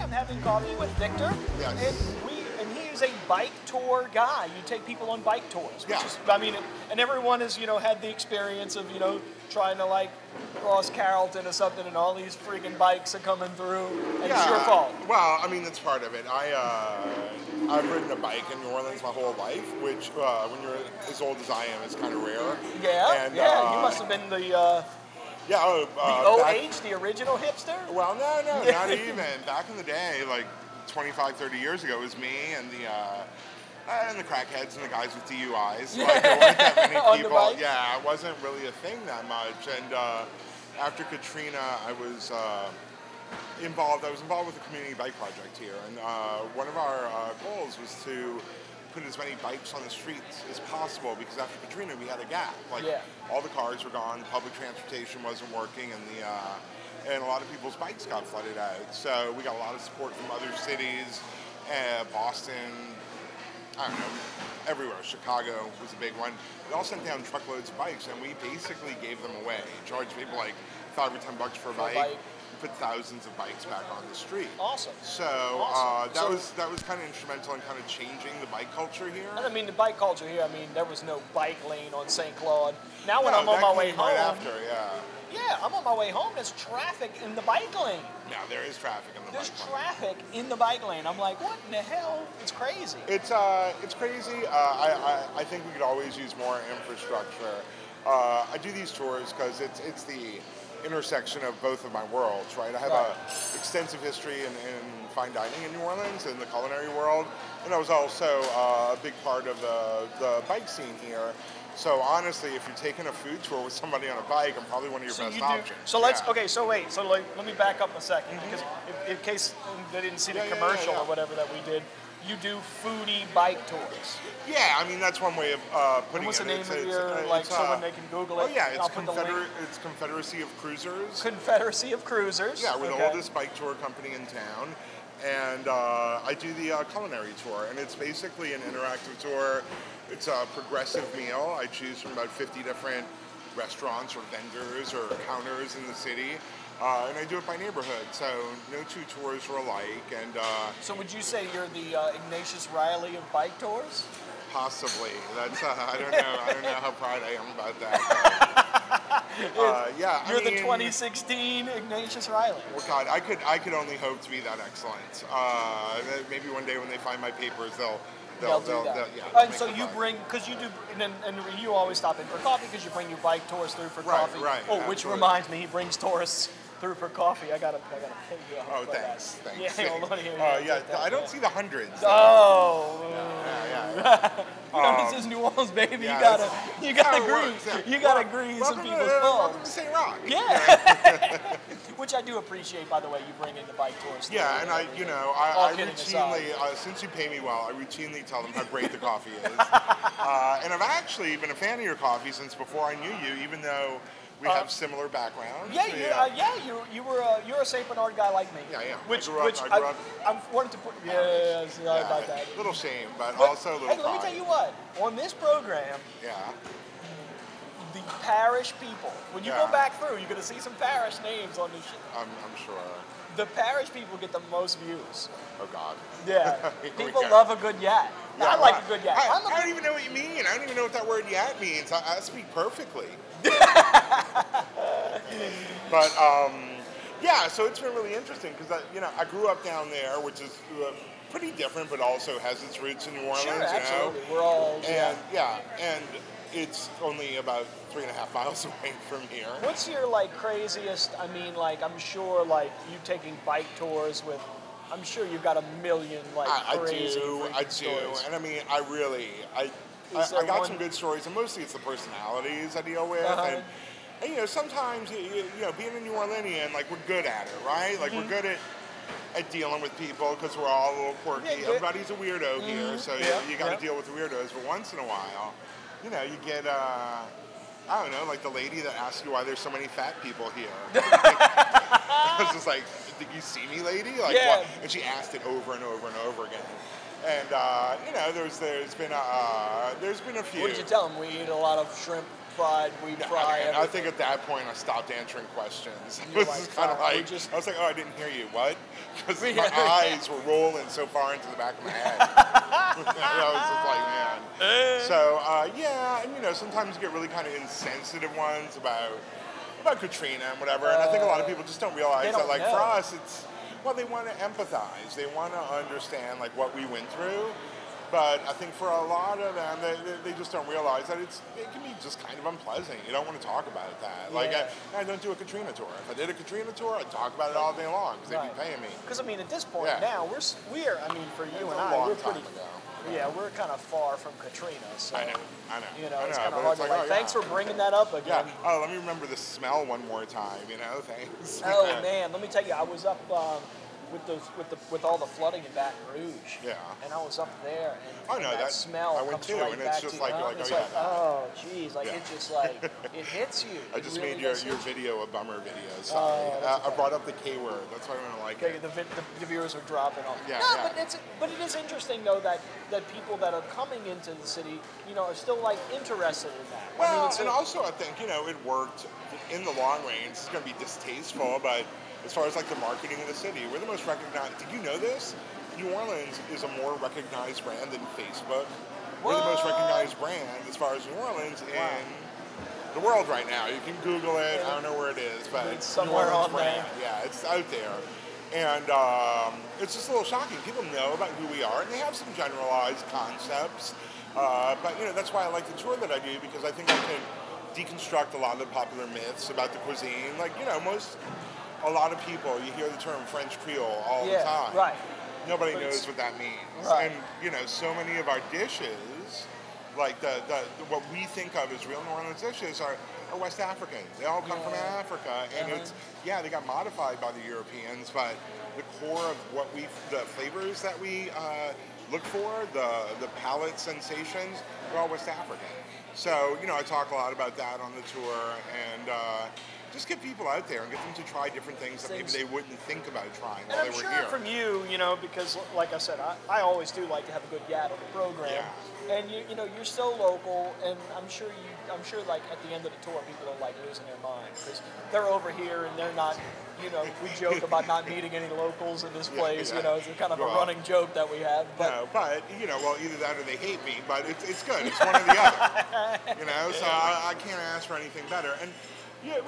I'm having coffee with Victor, Yes. and he is a bike tour guy. You take people on bike tours, which Yeah. is, I mean, and everyone has, had the experience of, trying to like cross Carrollton or something, and all these freaking bikes are coming through, and it's your fault. Well, I mean, that's part of it. I've ridden a bike in New Orleans my whole life, which when you're as old as I am, is kind of rare. Yeah, And, yeah. You must have been the the original hipster. Well, no, not even. Back in the day, like 25, 30 years ago, it was me and the crackheads and the guys with DUIs. Like, there weren't that many On the people. bike? Yeah, it wasn't really a thing that much. And after Katrina, I was involved with the community bike project here. And one of our goals was to put as many bikes on the streets as possible, because after Katrina we had a gap. Like all the cars were gone, public transportation wasn't working, and a lot of people's bikes got flooded out. So we got a lot of support from other cities, Boston, I don't know, everywhere. Chicago was a big one. We all sent down truckloads of bikes, and we basically gave them away. Charged people like $5 or $10 for a bike. Put thousands of bikes back on the street. Awesome. So Awesome. that was kind of instrumental in kind of changing the bike culture here. And I mean, the bike culture here, I mean, there was no bike lane on St. Claude. Now when I'm on my way home... right after, Yeah, I'm on my way home, there's traffic in the bike lane. Yeah, there is traffic in the bike lane. There's traffic in the bike lane. I'm like, what in the hell? It's crazy. It's crazy. I think we could always use more infrastructure. I do these tours because it's the intersection of both of my worlds, right? I have a extensive history in fine dining in New Orleans, in the culinary world, and I was also a big part of the bike scene here. So honestly, if you're taking a food tour with somebody on a bike, I'm probably one of your best options. So let's, let me back up a second, because in case they didn't see the commercial or whatever that we did, you do foodie bike tours. Yeah, I mean, that's one way of putting it. What's the name of your, someone they can Google it? Oh yeah, it's Confederacy of Cruisers. Confederacy of Cruisers. Yeah, we're the oldest bike tour company in town. And I do the culinary tour, and it's basically an interactive tour. It's a progressive meal. I choose from about 50 different restaurants or vendors or counters in the city. And I do it by neighborhood, so no two tours are alike. And so would you say you're the Ignatius Riley of bike tours? Possibly. That's I don't know how proud I am about that. You're the 2016 Ignatius Riley. Well, God, I could only hope to be that excellent. Maybe one day when they find my papers, they'll do that. So you bring, because you do, and you always stop in for coffee because you bring your bike tours through for coffee. Right. Oh, which reminds me, he brings tourists through for coffee. I gotta pay you a Oh, thanks. Yeah, hold on here. I don't see the hundreds. Oh. Yeah. This is New Orleans, baby. You gotta grease some people's phones. Welcome to St. Rock. Yeah. Which I do appreciate, by the way, you bring in the bike tours. Yeah, and I routinely, since you pay me well, I routinely tell them how great the coffee is. And I've actually been a fan of your coffee since before I knew you, even though we have similar backgrounds. You're a St. Bernard guy like me. Yeah. I wanted to put. About that. Little shame, but also a little. Hey, let me tell you what. On this program. Yeah. The parish people. When you go back through, you're gonna see some parish names on this shit. I'm sure. The parish people get the most views. Oh God. Yeah. People love a good yat. Yeah, I like a good yat. I don't even know what you mean. I don't even know what that word yat means. I speak perfectly. But so it's been really interesting because I grew up down there, which is pretty different, but also has its roots in New Orleans. Sure, absolutely. We're all and it's only about 3.5 miles away from here. What's your craziest? I mean, I'm sure you taking bike tours with. I'm sure you've got a million crazy I do, stories. and I mean, I got some good stories, and mostly it's the personalities I deal with, and sometimes being a New Orleanian, we're good at it, right? We're good at dealing with people because we're all a little quirky. Everybody's a weirdo here, so you got to deal with the weirdos. But once in a while, you get I don't know, the lady that asks you why there's so many fat people here. I was just like, did you see me, lady? What? And she asked it over and over and over again. And there's been a few. What did you tell them? We eat a lot of shrimp fried, we fry And I everything. think at that point I stopped answering questions. It You're was like, just kind of "Fine, we like, just-" I was like, oh, I didn't hear you. What? Because my Yeah. eyes were rolling so far into the back of my head. I was just like, man. So, yeah, and you know, sometimes you get really kind of insensitive ones about Katrina and whatever. And I think a lot of people just don't realize They that, don't like, know. for us, it's, well, they want to empathize. They want to understand, like, what we went through. But I think for a lot of them, they just don't realize that it can be just kind of unpleasant. You don't want to talk about that. Like, Yeah. I don't do a Katrina tour. If I did a Katrina tour, I'd talk about it all day long because they'd be paying me. Because I mean, at this point Yeah. now, we're. I mean, for you It's and a I, long we're time pretty. ago. Yeah, we're kind of far from Katrina, so I know. you know, I it's know, kind of but hard it's to like, like. oh, Thanks yeah. for bringing that up again. Yeah. Oh, let me remember the smell one more time. You know, thanks. Oh man, let me tell you, I was up with all the flooding in Baton Rouge. Yeah. And I was up there, and, Oh, and no, that that- smell I went comes too, right and back it's just to like, you. you're like, It's oh, like, yeah. oh geez, like Yeah. it just like it hits you. I It just really made your does hit you. video a bummer video. Sorry. that's I okay. brought up the K word. That's why I don't like Okay, it. the viewers are dropping off. Yeah, no, yeah. but it is interesting though that people that are coming into the city, you know, are still like interested in that. I mean, Well, it's and also I think, you know, it worked in the long range. It's going to be distasteful, but as far as like the marketing of the city, we're the most recognized. Did you know this? New Orleans is a more recognized brand than Facebook. We're the most What? recognized brand as far as New Orleans in the world right now. You can Google it. I don't know where it is, but It's New somewhere Orleans on there. brand. Yeah, it's out there. And it's just a little shocking. People know about who we are, and they have some generalized concepts. But, you know, that's why I like the tour that I do, because I think I can deconstruct a lot of the popular myths about the cuisine. Like, you know, a lot of people, you hear the term French Creole all the time. Right. Nobody But knows it's- what that means. Right. And, you know, so many of our dishes, like the what we think of as real New Orleans dishes are West African. They all come from Yeah. Africa. And it's, yeah, they got modified by the Europeans, but the core of the flavors that we look for, the palate sensations, they're all West African. So, you know, I talk a lot about that on the tour, and just get people out there and get them to try different things that maybe Things- they wouldn't think about trying And while I'm they were sure here. from you know, because like I said, I always do like to have a good yap at the program. Yeah. And you know, you're so local, and I'm sure like at the end of the tour, people are like losing their mind because they're over here and they're not. You know, we joke about not meeting any locals in this place. yeah. You know, it's a kind of a Well, running joke that we have. But No, but, you know, well, either that or they hate me, but it's good. It's one or the other. You know, so I can't ask for anything better. And, yeah,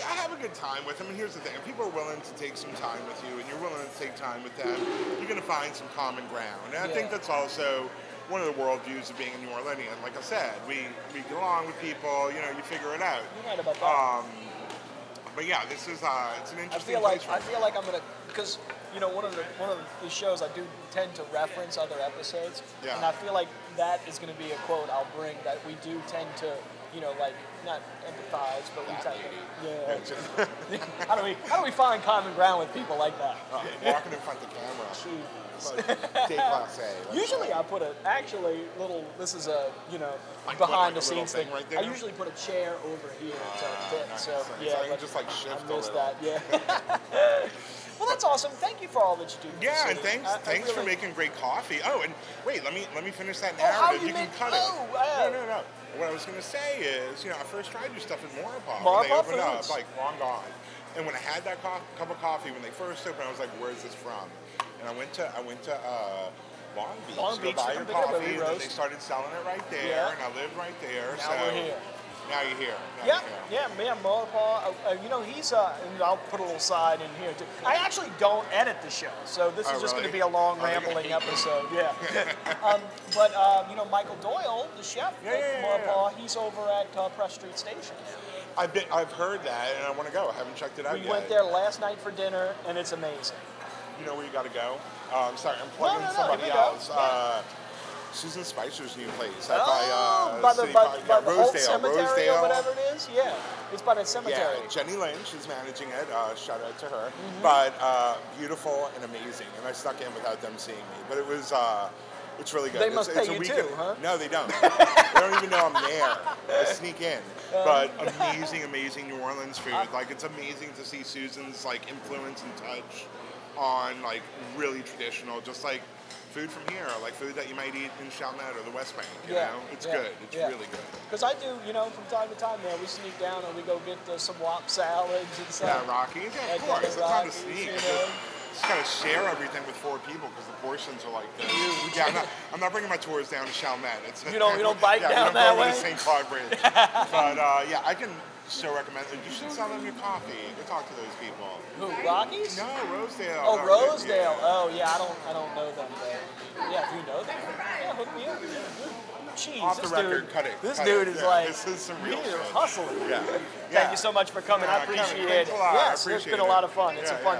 I have a good time with them. And here's the thing. If people are willing to take some time with you and you're willing to take time with them, you're going to find some common ground. And I think Yeah. that's also one of the worldviews of being a New Orleanian. Like I said, we get along with people, you know, you figure it out. you're right about that. But yeah, this is, it's an I interesting feel like place for me. I'm gonna, because you know one of the shows I do tend to reference other episodes, Yeah. and I feel like that is gonna be a quote I'll bring that we do tend to, you know, like not empathize, but we tend to, yeah. How do we find common ground with people like that? Walking in front of the camera. Jeez. Déplacé. Usually I put this is a, you know, Like behind put, the like, a little scenes thing thing. right there? I usually put a chair over here to fit, nice. so Nice. yeah, So I can but just, like, shift I a missed little. that, yeah. Well, that's awesome. Thank you for all that you do. for the Yeah, and city. thanks for really- making great coffee. Oh, and wait, let me finish that Oh, how narrative. you You can make- cut oh, it. No. What I was gonna say is, you know, I first tried your stuff in Maurepas when they Maurepas opened up, Foods. like long gone. And when I had that cup of coffee when they first opened, I was like, "Where's this from?" And I went to Long Beach Long to Beach, buy to your pick up coffee, every and then roast. they started selling it right there, Yeah. and I lived right there. Now so we're here. Now you're here. Now Yeah, you're here. yeah, Maurepas. You know, he's and I'll put a little side in here too. I actually don't edit the show, so this Oh, is just going really? to be a long Oh, they're gonna rambling hate you. episode. Yeah. But you know, Michael Doyle, the chef at Maurepas, he's over at Press Street Station. I've heard that, and I want to go. I haven't checked it out We yet. went there last night for dinner, and it's amazing. You know where you got to go? Sorry, I'm plugging no, somebody here we go. else. Yeah. Susan Spicer's new place. By the City Park. by the old Rosedale. cemetery Rosedale. or whatever it is. Yeah, it's by the Yeah, cemetery. Jenny Lynch is managing it. Shout out to her. Mm-hmm. But beautiful and amazing. And I snuck in without them seeing me. But it was, it's really good. They must it's pay a you weekend. too, huh? No, they don't. They don't even know I'm there. I sneak in. But amazing New Orleans food. Like, it's amazing to see Susan's, like, influence and touch on, like, really traditional, just like food from here, or like food that you might eat in Chalmette or the West Bank. You Yeah, know, it's yeah, good. It's yeah. really good. Because I do, you know, from time to time, man, we sneak down and we go get some wop salads and stuff. Yeah, Rockies. Yeah, of At course. It's not to Rockies, sneak. you It's know? just gotta share everything with 4 people because the portions are like this. Yeah, I'm not bringing my tours down to Chalmette. It's You don't bike yeah, down we don't that go over way? to St. Claude Bridge. But yeah, I can still recommend. You should sell them your coffee. Go talk to those people. Who, Rockies? No, Rosedale. Oh, No, Rosedale. yeah. Oh, yeah, I don't know them though. Yeah, if you know them, yeah, hook me up. Jeez, Off the this record, dude, cut it. This cut dude it. is Yeah, like, this is some real he's shit. hustling. Yeah. Thank you so much for coming. I Kevin, appreciate thanks it. a lot. I Yes, it's appreciate been a it. lot of fun. It's Yeah, a fun